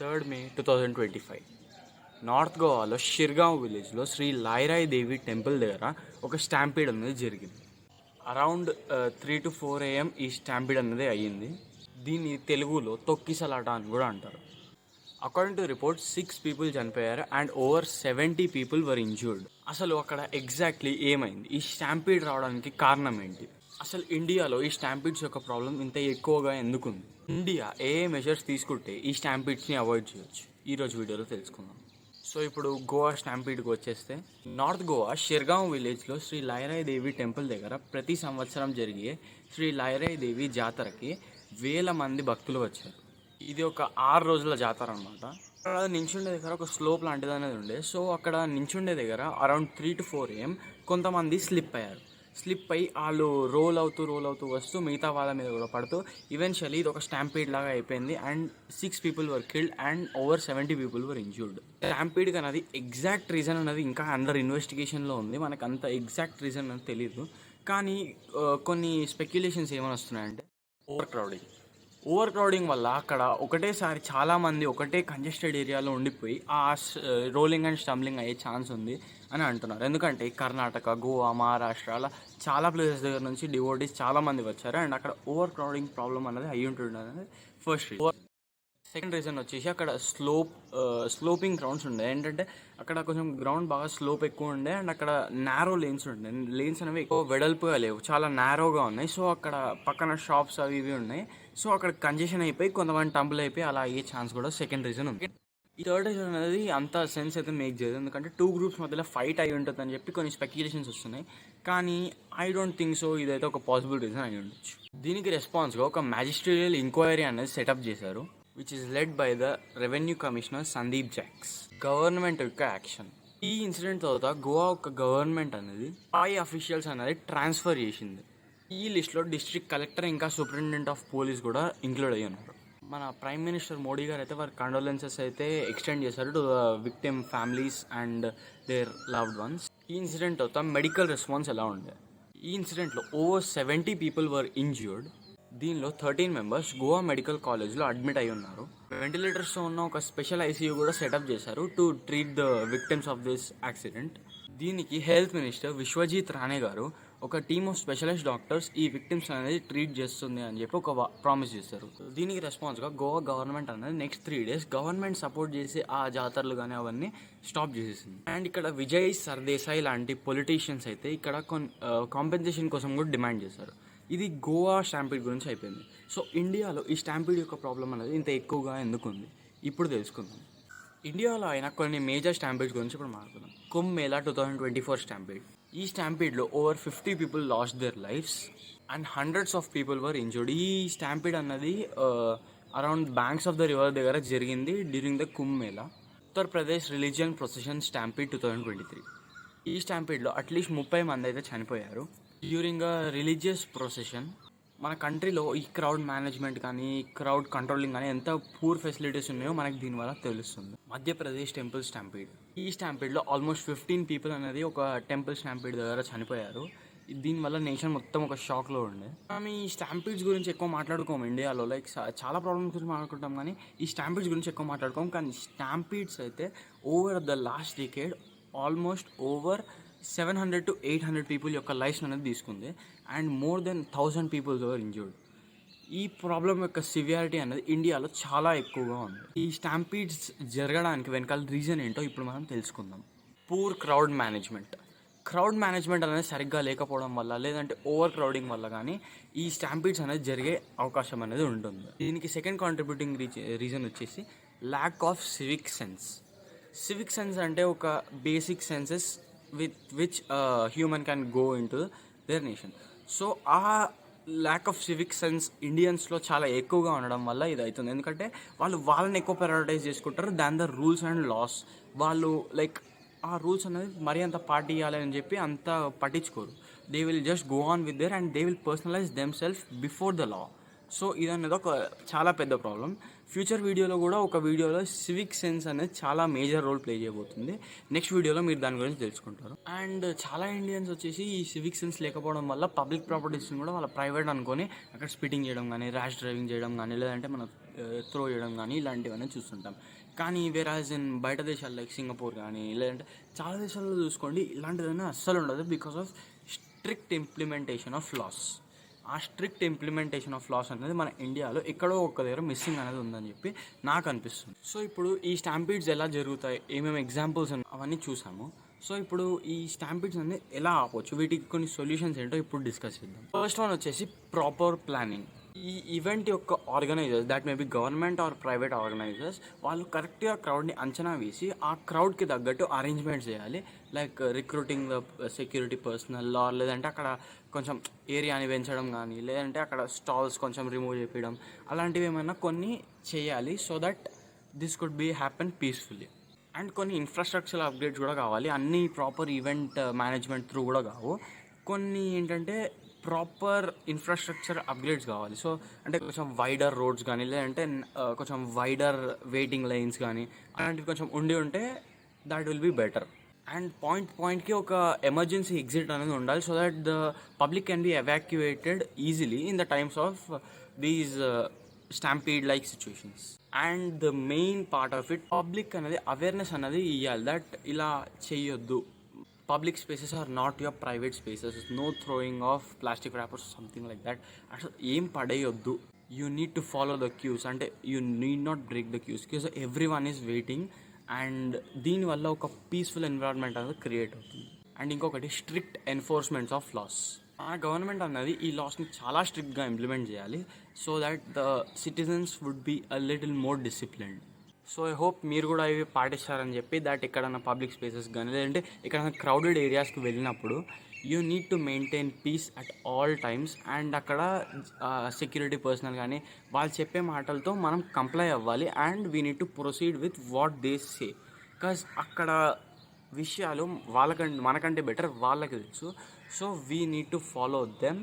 3 May 2025 north గోవాలో షిర్గావ్ విలేజ్లో శ్రీ లాయిరాయి దేవి temple దగ్గర ఒక స్టాంపీడ్ అనేది జరిగింది. అరౌండ్ 3 to 4 AM ఈ స్టాంపీడ్ అనేది అయ్యింది. దీన్ని తెలుగులో తొక్కిసలాట అని కూడా అంటారు. అకార్డింగ్ టు రిపోర్ట్ 6 people చనిపోయారు and over 70 people were injured. అసలు అక్కడ ఎగ్జాక్ట్లీ ఏమైంది, ఈ స్టాంపీడ్ రావడానికి కారణం ఏంటి, అసలు ఇండియాలో ఈ స్టాంపీడ్స్ యొక్క ప్రాబ్లం ఇంత ఎక్కువగా ఎందుకుంది, ఇండియా ఏ మెజర్స్ తీసుకుంటే ఈ స్టాంపీడ్స్ని అవాయిడ్ చేయొచ్చు, ఈరోజు వీడియోలో తెలుసుకుందాం. సో ఇప్పుడు గోవా స్టాంపీడ్కి వచ్చేస్తే, నార్త్ గోవా షిర్గావ్ విలేజ్లో శ్రీ లాయిరాయి దేవి టెంపుల్ దగ్గర ప్రతి సంవత్సరం జరిగే శ్రీ లాయిరాయి దేవి జాతరకి వేల మంది భక్తులు వచ్చారు. ఇది ఒక 6 రోజుల జాతర అనమాట. అక్కడ నించుండే దగ్గర ఒక స్లోప్ లాంటిది అనేది ఉండే. సో అక్కడ నించుండే దగ్గర అరౌండ్ 3 to 4 AM కొంతమంది స్లిప్ అయ్యారు. స్లిప్ అయ్యి వాళ్ళు రోల్ అవుతూ వస్తూ మిగతా వాళ్ళ మీద కూడా పడుతూ ఈవెన్చువల్లీ ఇది ఒక స్టాంపీడ్ లాగా అయిపోయింది and 6 people were killed and over 70 people were injured. Stampede అనేది ఎగ్జాక్ట్ రీజన్ అనేది ఇంకా అండర్ ఇన్వెస్టిగేషన్లో ఉంది. మనకు అంత ఎగ్జాక్ట్ రీజన్ అనేది తెలియదు. కానీ కొన్ని స్పెక్యులేషన్స్ ఏమని వస్తున్నాయంటే, ఓవర్ క్రౌడింగ్ వల్ల అక్కడ ఒకటేసారి చాలామంది ఒకటే కంజెస్టెడ్ ఏరియాలో ఉండిపోయి ఆ రోలింగ్ అండ్ స్టంబ్లింగ్ అయ్యే ఛాన్స్ ఉంది అని అంటున్నారు. ఎందుకంటే కర్ణాటక, గోవా, మహారాష్ట్ర అలా చాలా ప్లేసెస్ దగ్గర నుంచి డివోటీస్ చాలామంది వచ్చారు అండ్ అక్కడ ఓవర్ క్రౌడింగ్ ప్రాబ్లం అనేది అయ్యి ఉంటుంది అనేది ఫస్ట్ రీజన్. సెకండ్ రీజన్ వచ్చేసి అక్కడ స్లోపింగ్ గ్రౌండ్స్ ఉండే. ఏంటంటే అక్కడ కొంచెం గ్రౌండ్ బాగా స్లోప్ ఎక్కువ ఉండే అండ్ అక్కడ నారో లేన్స్ ఉండే. లేన్స్ అనేవి ఎక్కువ వెడల్పుగా లేవు, చాలా నారోగా ఉన్నాయి. సో అక్కడ పక్కన షాప్స్ అవి ఇవి ఉన్నాయి. సో అక్కడ కంజెషన్ అయిపోయి కొంతమంది టంబుల్ అయిపోయి అలా అయ్యే ఛాన్స్ కూడా సెకండ్ రీజన్ ఉంది. ఈ థర్డ్ రీజన్ అనేది అంత సెన్స్ అయితే మేక్ చేయదు. ఎందుకంటే 2 groups మధ్యలో ఫైట్ అయి ఉంటుంది అని చెప్పి కొన్ని స్పెక్యులేషన్స్ వస్తున్నాయి. కానీ ఐ డోంట్ థింక్ సో ఇదైతే ఒక పాసిబుల్ రీజన్ అయి ఉండొచ్చు. దీనికి రెస్పాన్స్గా ఒక మ్యాజిస్ట్రియల్ ఎంక్వైరీ అనేది సెటప్ చేశారు, which is led by the Revenue Commissioner Sandeep Jacks. Government యొక్క యాక్షన్. ఈ ఇన్సిడెంట్ తర్వాత గోవా ఒక గవర్నమెంట్ అనేది హై అఫీషియల్స్ అనేది ట్రాన్స్ఫర్ చేసింది. ఈ లిస్ట్లో డిస్ట్రిక్ట్ కలెక్టర్ ఇంకా సూపరింటెండెంట్ ఆఫ్ పోలీస్ కూడా ఇంక్లూడ్ అయ్యి ఉన్నారు. మన ప్రైమ్ మినిస్టర్ మోడీ గారు అయితే వారి కండోలెన్సెస్ అయితే ఎక్స్టెండ్ చేశారు to the victim families and their loved ones. ఈ ఇన్సిడెంట్ తర్వాత మెడికల్ రెస్పాన్స్ ఎలా ఉండే, ఈ ఇన్సిడెంట్లో ఓవర్ 70 people వర్ ఇంజ్యూర్డ్. దీనిలో 13 members గోవా మెడికల్ కాలేజ్లో అడ్మిట్ అయి ఉన్నారు. వెంటిలేటర్స్తో ఉన్న ఒక స్పెషల్ ఐసీయూ కూడా సెటప్ చేశారు to treat the victims of this accident. దీనికి హెల్త్ మినిస్టర్ విశ్వజిత్ రాణే గారు ఒక టీమ్ ఆఫ్ స్పెషలిస్ట్ డాక్టర్స్ ఈ విక్టిమ్స్ అనేది ట్రీట్ చేస్తుంది అని చెప్పి ఒక ప్రామిస్ చేశారు. దీనికి రెస్పాన్స్గా గోవా గవర్నమెంట్ అనేది నెక్స్ట్ 3 days గవర్నమెంట్ సపోర్ట్ చేసి ఆ జాతరలు కానీ అవన్నీ స్టాప్ చేసేసింది. అండ్ ఇక్కడ విజయ్ సర్దేశాయ్ లాంటి పొలిటీషియన్స్ అయితే ఇక్కడ కాంపెన్సేషన్ కోసం కూడా డిమాండ్ చేశారు. ఇది గోవా స్టాంపీడ్ గురించి అయిపోయింది. సో ఇండియాలో ఈ స్టాంపీడ్ యొక్క ప్రాబ్లం అనేది ఇంత ఎక్కువగా ఎందుకు ఉంది ఇప్పుడు తెలుసుకుందాం. ఇండియాలో అయిన కొన్ని మేజర్ స్టాంపీడ్స్ గురించి ఇప్పుడు మాట్లాడుకుందాం. కుంభ్ మేళా 2024 స్టాంపీడ్. ఈ స్టాంపీడ్లో over 50 people lost their lives and hundreds of people were injured. ఈ స్టాంపీడ్ అన్నది around banks of the river దగ్గర జరిగింది during the Kumbh Mela. Uttar Pradesh religion procession stampede 2023. ఈ స్టాంపీడ్లో అట్లీస్ట్ 30 మంది అయితే చనిపోయారు డ్యూరింగ్ అ రిలీజియస్ ప్రొసెషన్. మన కంట్రీలో ఈ క్రౌడ్ మేనేజ్మెంట్ కానీ క్రౌడ్ కంట్రోలింగ్ కానీ ఎంత పూర్ ఫెసిలిటీస్ ఉన్నాయో మనకి దీనివల్ల తెలుస్తుంది. Madhya Pradesh temple stampede. ఈ స్టాంపీడ్లో ఆల్మోస్ట్ 15 people అనేది ఒక టెంపుల్ స్టాంపీడ్ దగ్గర చనిపోయారు. దీనివల్ల నేషన్ మొత్తం ఒక షాక్లో ఉండే. మనం ఈ స్టాంపీడ్స్ గురించి ఎక్కువ మాట్లాడుకోము ఇండియాలో. లైక్ చాలా ప్రాబ్లమ్స్ గురించి మాట్లాడుకుంటాం కానీ ఈ స్టాంపీడ్స్ గురించి ఎక్కువ మాట్లాడుకోము. కానీ స్టాంపీడ్స్ అయితే over the last decade almost over 700 to 800 people యొక్క లైఫ్స్ అనేది తీసుకుంది and more than 1000 people were injured. ఈ ప్రాబ్లం యొక్క సివియారిటీ అనేది ఇండియాలో చాలా ఎక్కువగా ఉంది. ఈ స్టాంపీడ్స్ జరగడానికి వెనకాల రీజన్ ఏంటో ఇప్పుడు మనం తెలుసుకుందాం. పూర్ క్రౌడ్ మేనేజ్మెంట్ అనేది సరిగ్గా లేకపోవడం వల్ల లేదంటే ఓవర్ క్రౌడింగ్ వల్ల కానీ ఈ స్టాంపీడ్స్ అనేది జరిగే అవకాశం అనేది ఉంటుంది. దీనికి సెకండ్ కాంట్రిబ్యూటింగ్ రీజన్ వచ్చేసి ల్యాక్ ఆఫ్ సివిక్ సెన్స్ అంటే ఒక basic senses with which human can go into their nation. So ఆ ల్యాక్ ఆఫ్ సివిక్ సెన్స్ ఇండియన్స్లో చాలా ఎక్కువగా ఉండడం వల్ల ఇది అవుతుంది. ఎందుకంటే వాళ్ళని ఎక్కువ ప్రయారిటైజ్ చేసుకుంటారు than the rules and laws. వాళ్ళు లైక్ ఆ రూల్స్ అనేది మరీ అంత పాటియాలి అని చెప్పి అంత పట్టించుకోరు. They will just go on with their and they will personalise themselves before the law. So ఇదనేది ఒక చాలా పెద్ద ప్రాబ్లం. ఫ్యూచర్ వీడియోలో కూడా ఒక వీడియోలో సివిక్ సెన్స్ అనేది చాలా మేజర్ రోల్ ప్లే చేయబోతుంది. నెక్స్ట్ వీడియోలో మీరు దాని గురించి తెలుసుకుంటారు. అండ్ చాలా ఇండియన్స్ వచ్చేసి ఈ సివిక్ సెన్స్ లేకపోవడం వల్ల పబ్లిక్ ప్రాపర్టీస్ని కూడా వాళ్ళ ప్రైవేట్ అనుకొని అక్కడ స్పీడింగ్ చేయడం కానీ ర్యాష్ డ్రైవింగ్ చేయడం కానీ లేదంటే మన త్రో చేయడం కానీ ఇలాంటివన్నీ చూస్తుంటాం. కానీ వేరాజ్ ఇన్ బయట దేశాలు లైక్ సింగపూర్ కానీ లేదంటే చాలా దేశాల్లో చూసుకోండి ఇలాంటిదైనా అస్సలు ఉండదు because of strict implementation of laws. ఆ స్ట్రిక్ట్ ఇంప్లిమెంటేషన్ ఆఫ్ లాస్ అనేది మన ఇండియాలో ఎక్కడో ఒక్క దగ్గర మిస్సింగ్ అనేది ఉందని చెప్పి నాకు అనిపిస్తుంది. సో ఇప్పుడు ఈ స్టాంపీడ్స్ ఎలా జరుగుతాయి, ఏమేమి ఎగ్జాంపుల్స్ అవన్నీ చూసాము. సో ఇప్పుడు ఈ స్టాంపీడ్స్ అనేది ఎలా ఆపవచ్చు, వీటికి కొన్ని సొల్యూషన్స్ ఏంటో ఇప్పుడు డిస్కస్ చేద్దాం. ఫస్ట్ వన్ వచ్చేసి ప్రాపర్ ప్లానింగ్. ఈ ఈవెంట్ యొక్క organisers, that may be government or private organisers, వాళ్ళు కరెక్ట్గా క్రౌడ్ని అంచనా వేసి ఆ క్రౌడ్కి తగ్గట్టు అరేంజ్మెంట్స్ చేయాలి. Like recruiting the security personal, లేదంటే అక్కడ కొంచెం ఏరియాని పెంచడం కానీ, లేదంటే అక్కడ స్టాల్స్ కొంచెం రిమూవ్ చేయడం, అలాంటివి ఏమైనా కొన్ని చేయాలి. So that this could be happen peacefully. And కొన్ని ఇన్ఫ్రాస్ట్రక్చర్ అప్గ్రేడ్స్ కూడా కావాలి. అన్ని ప్రాపర్ ఈవెంట్ మేనేజ్మెంట్ త్రూ కూడా కావు. కొన్ని ఏంటంటే ప్రాపర్ ఇన్ఫ్రాస్ట్రక్చర్ అప్గ్రేడ్స్ కావాలి. సో అంటే కొంచెం వైడర్ రోడ్స్ కానీ, లేదంటే కొంచెం వైడర్ వెయిటింగ్ లైన్స్ కానీ అలాంటివి కొంచెం ఉంటే that will be better. And పాయింట్కి ఒక ఎమర్జెన్సీ ఎగ్జిట్ అనేది ఉండాలి. So that the public can be evacuated easily in the times of these stampede like situations. And the main part of it, public అనేది awareness అనేది ఇవ్వాలి that ఇలా చేయొద్దు, public spaces are not your private spaces, no throwing of plastic wrappers something like that. అసలు ఏం పడేయొద్దు. You need to follow the queues, అంటే you need not break the queues because every one is waiting. And దీనివల్ల ఒక peaceful environment అనేది create అవుతుంది. And ఇంకొకటి strict enforcements of laws. ఆ గవర్నమెంట్ అన్నది ఈ లాస్ని చాలా స్ట్రిక్ట్గా ఇంప్లిమెంట్ చేయాలి so that the citizens would be a little more disciplined. So I hope మీరు కూడా ఇవి పాటిస్తారని చెప్పి దట్ ఎక్కడన్నా పబ్లిక్ స్పేసెస్ కానీ లేదంటే ఎక్కడైనా క్రౌడెడ్ ఏరియాస్కి వెళ్ళినప్పుడు you need to maintain peace at all times. And అక్కడ సెక్యూరిటీ పర్సనల్ కానీ వాళ్ళు చెప్పే మాటలతో మనం కంప్లై అవ్వాలి. And we need to proceed with what they say because అక్కడ విషయాలు మనకంటే బెటర్ వాళ్ళకి తెలుసు. So we need to follow them.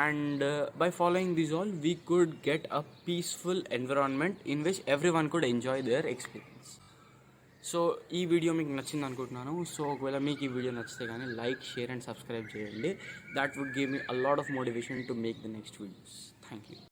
And by following these all, we could get a peaceful environment in which everyone could enjoy their experience. So ఈ video మీకు నచ్చింది అనుకుంటున్నాను. So ఒకవేళ మీకు ఈ వీడియో నచ్చితే కానీ లైక్, షేర్ అండ్ సబ్స్క్రైబ్ చేయండి. That would give me a lot of motivation to make the next videos. Thank you.